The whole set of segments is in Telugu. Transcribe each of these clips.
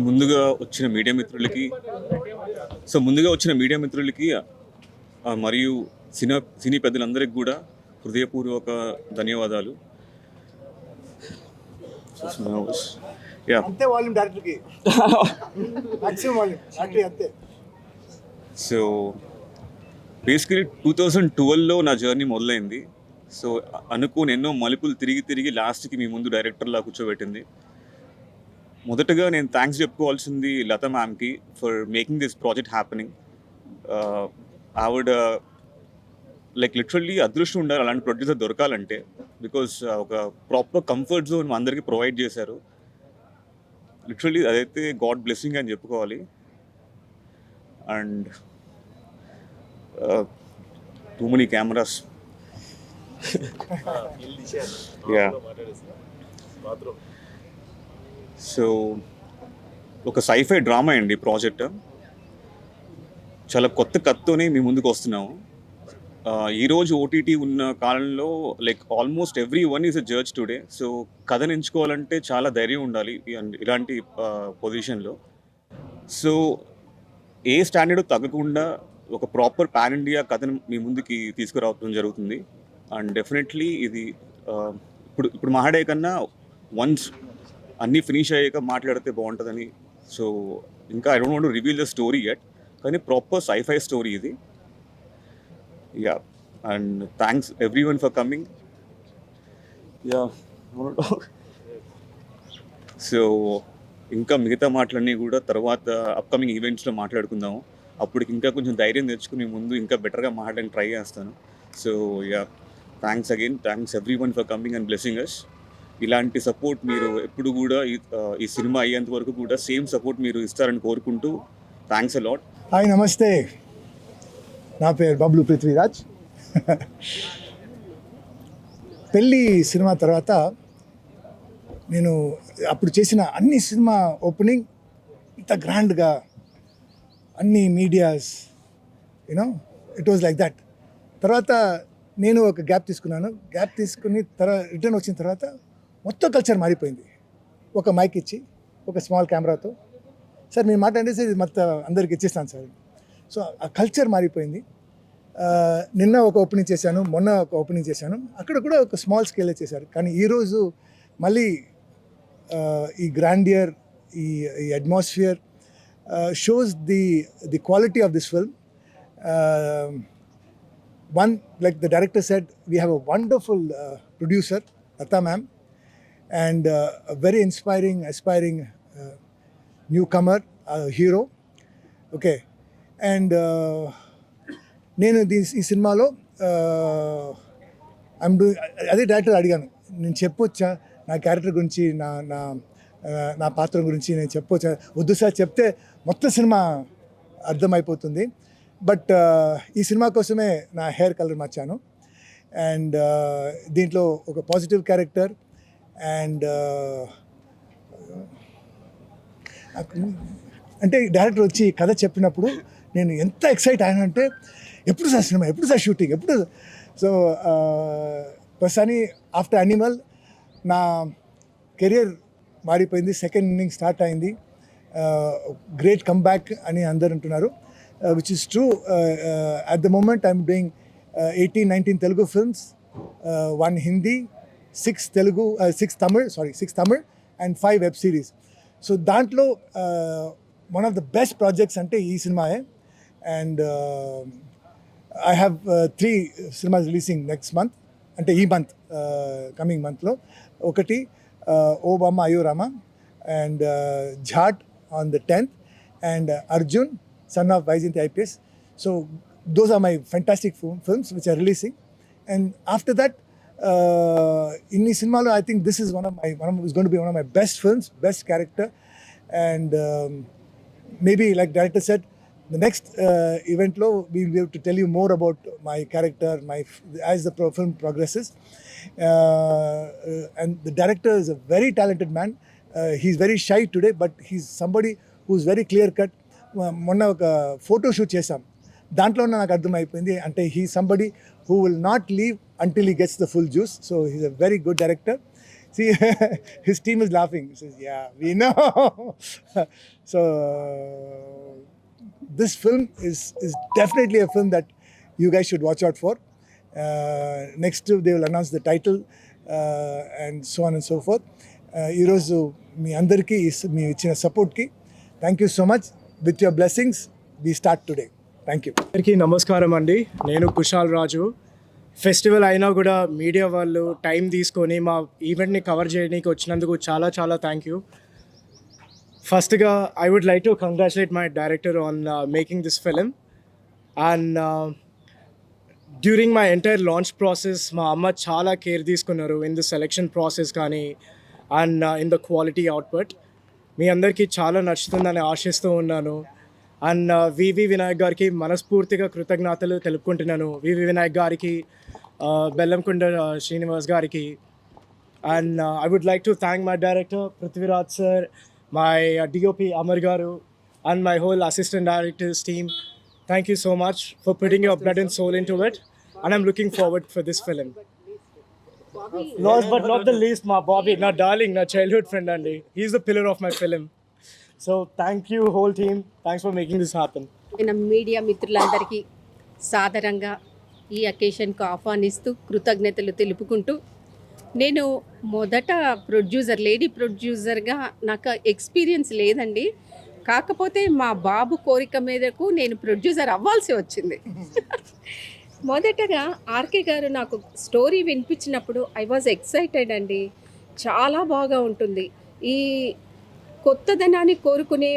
ముందుగా వచ్చిన మీడియా మిత్రులకి మరియు సినీ పెద్దలందరికీ కూడా హృదయపూర్వక ధన్యవాదాలు. అంతే వాల్యూమ్ డైరెక్టర్కి మాక్సిమం వాల్యూమ్ అంతే. సో బేసికలీ 2012లో నా జర్నీ మొదలైంది. సో అనుకోని ఎన్నో మలుపులు తిరిగి లాస్ట్కి మీ ముందు డైరెక్టర్లా కూర్చోబెట్టింది. మొదటగా నేను థ్యాంక్స్ చెప్పుకోవాల్సింది లతా మ్యామ్కి for making this project happening. ఆవిడ లిటరల్లీ అదృష్టం ఉండాలి అలాంటి ప్రొడ్యూసర్ దొరకాలంటే. బికాస్ ఒక ప్రాపర్ కంఫర్ట్ జోన్ అందరికీ ప్రొవైడ్ చేశారు. లిటరల్లీ అదైతే గాడ్ బ్లెస్సింగ్ అని చెప్పుకోవాలి. And too many cameras. Yeah. So ఒక సైఫై డ్రామా అండి ప్రాజెక్ట్. చాలా కొత్త కథతోనే మీ ముందుకు వస్తున్నాము. ఈరోజు ఓటీటీ ఉన్న కాలంలో almost every one is a judge today. So కథను ఎంచుకోవాలంటే చాలా ధైర్యం ఉండాలి ఇలాంటి పొజిషన్లో. సో ఏ స్టాండర్డ్ తగ్గకుండా ఒక ప్రాపర్ పాన్ ఇండియా కథను మీ ముందుకి తీసుకురావడం జరుగుతుంది. అండ్ డెఫినెట్లీ ఇది ఇప్పుడు మాట్లాడే కన్నా వన్స్ అన్నీ ఫినిష్ అయ్యాక మాట్లాడితే బాగుంటుందని. సో ఇంకా I don't want to reveal the story yet, కానీ ప్రాపర్ సైఫై స్టోరీ ఇది. Yeah. And thanks everyone for coming. Yeah. So ఇంకా మిగతా మాటలన్నీ కూడా తర్వాత అప్కమింగ్ ఈవెంట్స్లో మాట్లాడుకుందాము. అప్పటికి ఇంకా కొంచెం ధైర్యం తెచ్చుకుని ముందు ఇంకా బెటర్గా మాట్లాడడానికి ట్రై చేస్తాను. So yeah, thanks again. Thanks everyone for coming and blessing us. ఇలాంటి సపోర్ట్ మీరు ఎప్పుడు కూడా ఈ సినిమా అయ్యేంత వరకు కూడా సేమ్ సపోర్ట్ మీరు ఇస్తారని కోరుకుంటూ థ్యాంక్స్ అ లాట్. హాయ్, నమస్తే. నా పేరు బబ్లు పృథ్వీరాజ్. పెళ్ళి సినిమా తర్వాత నేను అప్పుడు చేసిన అన్ని సినిమా ఓపెనింగ్ ఇంత గ్రాండ్గా అన్ని medias you know it was like that. తర్వాత నేను ఒక గ్యాప్ తీసుకున్నాను. గ్యాప్ తీసుకుని రిటర్న్ వచ్చిన తర్వాత మొత్తం కల్చర్ మారిపోయింది. ఒక మైక్ ఇచ్చి ఒక స్మాల్ కెమెరాతో సార్ మీరు మాట్లాడేసి ఇది మొత్తం అందరికి ఇచ్చేస్తాను సార్. సో ఆ కల్చర్ మారిపోయింది. నిన్న ఒక ఓపెనింగ్ చేశాను, మొన్న ఒక ఓపెనింగ్ చేశాను. అక్కడ కూడా ఒక స్మాల్ స్కేలే చేశారు. కానీ ఈరోజు మళ్ళీ ఈ గ్రాండియర్, ఈ atmosphere shows the quality of this film. One, like the director said, we have a wonderful producer, Lata ma'am, and a very inspiring, aspiring newcomer, hero. Okay, and నేను ఈ సినిమాలో ఐఎమ్ డూయింగ్, అదే డైరెక్టర్ అడిగాను, నేను చెప్పొచ్చా నా క్యారెక్టర్ గురించి, నా పాత్ర గురించి నేను చెప్పొచ్చా? వద్దు సార్, చెప్తే మొత్తం సినిమా అర్థమైపోతుంది. బట్ ఈ సినిమా కోసమే నా హెయిర్ కలర్ మార్చాను. అండ్ దీంట్లో ఒక పాజిటివ్ క్యారెక్టర్. అండ్ అంటే డైరెక్టర్ వచ్చి కథ చెప్పినప్పుడు నేను ఎంత ఎక్సైట్ అయ్యానంటే, ఎప్పుడు సార్ సినిమా, ఎప్పుడు సార్ షూటింగ్, ఎప్పుడు. సో ప్రస్తుతాన్ని ఆఫ్టర్ యానిమల్ నా కెరియర్ మారిపోయింది. సెకండ్ ఇన్నింగ్ స్టార్ట్ అయింది. గ్రేట్ కమ్బ్యాక్ అని అందరు అంటున్నారు. Which is true. At the moment, I'm doing 18-19 Telugu films, 1 Hindi, 6 Tamil, and 5 web series. So, dantlo one of the best projects ante ee cinema. And I have 3 cinemas releasing next month, ante ee month, coming month lo. Okati Obama Ayurama and Jhat on the 10th, and Arjun, son of Vaijayanti IPS. So those are my fantastic films which are releasing. And after that, in cinema, I think this is is going to be one of my best films, best character. And maybe like director said, the next event lo we will be able to tell you more about my character, as the film progresses. And the director is a very talented man. He's very shy today, but he's somebody who's very clear cut. మొన్న ఒక ఫోటో షూట్ చేసాం, దాంట్లో నాకు అర్థమైపోయింది అంటే he somebody who will not leave until he gets the full juice. So he's a very good director. See, his team is laughing. He says, "Yeah, we know." So this film is definitely a film that you guys should watch out for. Next, they will announce the title and so on and so forth. ఈరోజు మీ అందరికీ మీ ఇచ్చిన సపోర్ట్కి thank you so much. With your blessings we start today. Thank you. అందరికీ నమస్కారం అండి. నేను కుశాల్ రాజు. ఫెస్టివల్ అయినా కూడా మీడియా వాళ్ళు టైం తీసుకొని మా ఈవెంట్ని కవర్ చేయడానికి వచ్చినందుకు చాలా చాలా థ్యాంక్ యూ. ఫస్ట్గా I would like to congratulate my director on making this film. And during my entire launch process మా అమ్మ చాలా కేర్ తీసుకున్నారు ఇన్ ద సెలెక్షన్ ప్రాసెస్ కానీ and in the quality output. మీ అందరికీ చాలా నచ్చుతుందని ఆశిస్తూ ఉన్నాను. అండ్ వివి వినాయక్ గారికి మనస్ఫూర్తిగా కృతజ్ఞతలు తెలుపుకుంటున్నాను. వివి వినాయక్ గారికి, బెల్లంకొండ శ్రీనివాస్ గారికి. And I would like to thank my director Prithviraj sir, my DOP Amar గారు and my whole assistant directors team. Thank you so much for putting your blood and soul into it, and I'm looking forward for this film. Last but not the least, my Bobby, my darling, my childhood friend, Andy. He's the pillar of my film. So thank you, whole team. Thanks for making this happen. మన మీడియా మిత్రులందరికీ సాదరంగా ఈ అకేషన్కు ఆహ్వానిస్తూ కృతజ్ఞతలు తెలుపుకుంటూ, నేను మొదట లేడీ ప్రొడ్యూసర్గా నాకు ఎక్స్పీరియన్స్ లేదండి. కాకపోతే మా బాబు కోరిక మేరకు నేను ప్రొడ్యూసర్ అవ్వాల్సి వచ్చింది. మొదటగా ఆర్కే గారు నాకు స్టోరీ వినిపించినప్పుడు ఐ వాజ్ ఎక్సైటెడ్ అండి. చాలా బాగా ఉంటుంది. ఈ కొత్తదనాన్ని కోరుకునే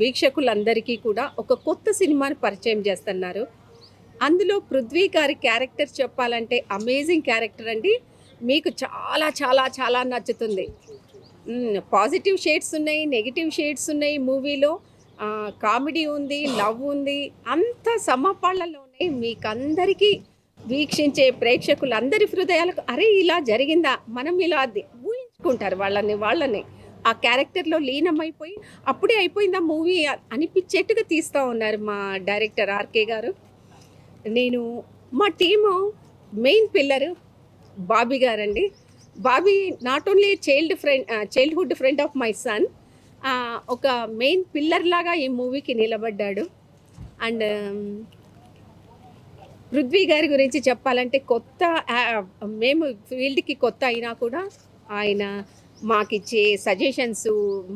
వీక్షకులందరికీ కూడా ఒక కొత్త సినిమాని పరిచయం చేస్తున్నారు. అందులో పృథ్వీ గారి క్యారెక్టర్ చెప్పాలంటే అమేజింగ్ క్యారెక్టర్ అండి. మీకు చాలా చాలా చాలా నచ్చుతుంది. పాజిటివ్ షేడ్స్ ఉన్నాయి, నెగిటివ్ షేడ్స్ ఉన్నాయి మూవీలో. కామెడీ ఉంది, లవ్ ఉంది, అంత సమపాళ్ళలో ఉన్నాయి. మీకందరికీ వీక్షించే ప్రేక్షకులందరి హృదయాలకు అరే ఇలా జరిగిందా, మనం ఇలా ఊహించుకుంటారు వాళ్ళని ఆ క్యారెక్టర్లో లీనమైపోయి అప్పుడే అయిపోయిందా మూవీ అనిపించేట్టుగా తీస్తూ ఉన్నారు మా డైరెక్టర్ ఆర్కే గారు. నేను మా టీము మెయిన్ పిల్లరు బాబీ గారండి. Bobby not only childhood friend of my son, ఒక మెయిన్ పిల్లర్ లాగా ఈ మూవీకి నిలబడ్డాడు. అండ్ పృథ్వీ గారి గురించి చెప్పాలంటే మేము ఫీల్డ్కి కొత్త అయినా కూడా ఆయన మాకిచ్చే సజెషన్స్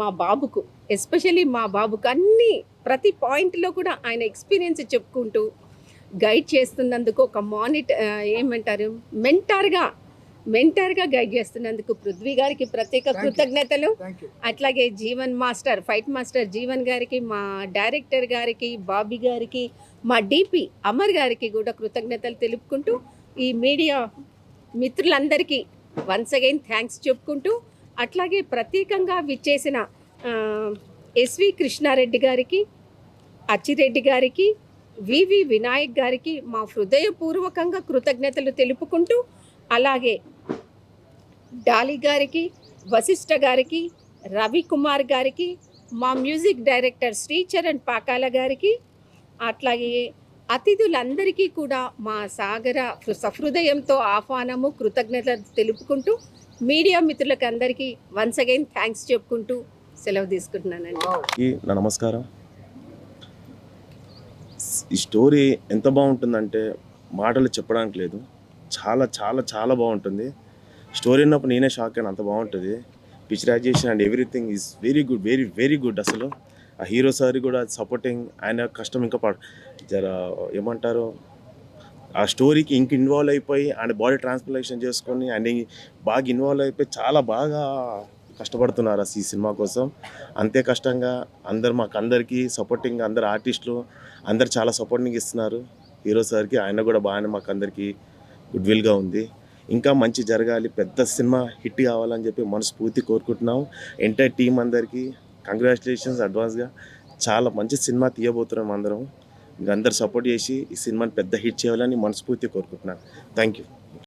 మా బాబుకు, ఎస్పెషల్లీ మా బాబుకు అన్నీ ప్రతి పాయింట్లో కూడా ఆయన ఎక్స్పీరియన్స్ చెప్పుకుంటూ గైడ్ చేస్తున్నందుకు ఒక మెంటార్గా గైడ్ చేస్తున్నందుకు పృథ్వీ గారికి ప్రత్యేక కృతజ్ఞతలు. అట్లాగే ఫైట్ మాస్టర్ జీవన్ గారికి, మా డైరెక్టర్ గారికి, బాబీ గారికి, మా డిపి అమర్ గారికి కూడా కృతజ్ఞతలు తెలుపుకుంటూ, ఈ మీడియా మిత్రులందరికీ వన్స్ అగైన్ థ్యాంక్స్ చెప్పుకుంటూ, అట్లాగే ప్రత్యేకంగా విచ్చేసిన ఎస్వి కృష్ణారెడ్డి గారికి, అచ్చిరెడ్డి గారికి, వివి వినాయక్ గారికి మా హృదయపూర్వకంగా కృతజ్ఞతలు తెలుపుకుంటూ, అలాగే డాలి గారికి, వశిష్ఠ గారికి, రవికుమార్ గారికి, మా మ్యూజిక్ డైరెక్టర్ శ్రీచరణ్ పాకాల గారికి, అట్లాగే అతిథులందరికీ కూడా మా సహృదయంతో ఆహ్వానము, కృతజ్ఞతలు తెలుపుకుంటూ, మీడియా మిత్రులకు అందరికీ వన్స్ అగైన్ థ్యాంక్స్ చెప్పుకుంటూ సెలవు తీసుకుంటున్నానండి. నమస్కారం. ఈ స్టోరీ ఎంత బాగుంటుందంటే మాటలు చెప్పడానికి లేదు. చాలా చాలా చాలా బాగుంటుంది. స్టోరీ ఉన్నప్పుడు నేనే షాక్ అయినా, అంత బాగుంటుంది. Picturisation and everything is very good, very very good. అసలు ఆ హీరో సార్ కూడా సపోర్టింగ్, ఆయన కష్టం ఇంకా ఏమంటారు, ఆ స్టోరీకి ఇంక ఇన్వాల్వ్ అయిపోయి ఆయన బాడీ ట్రాన్స్ప్లాంటేషన్ చేసుకొని ఆయన బాగా ఇన్వాల్వ్ అయిపోయి చాలా బాగా కష్టపడుతున్నారు ఈ సినిమా కోసం. అంతే కష్టంగా మాకందరికీ సపోర్టింగ్, అందరు ఆర్టిస్టులు అందరు చాలా సపోర్టింగ్ ఇస్తున్నారు హీరో సార్కి. ఆయన కూడా బాగానే మాకందరికీ గుడ్ విల్గా ఉంది. ఇంకా మంచి జరగాలి, పెద్ద సినిమా హిట్ కావాలని చెప్పి మనస్ఫూర్తి కోరుకుంటున్నాం. ఎంటైర్ టీం అందరికీ కంగ్రాచులేషన్స్ అడ్వాన్స్గా. చాలా మంచి సినిమా తీయబోతున్నాం అందరం. మీరు అందరు సపోర్ట్ చేసి ఈ సినిమాని పెద్ద హిట్ చేయాలని మనస్ఫూర్తి కోరుకుంటున్నాను. Thank you.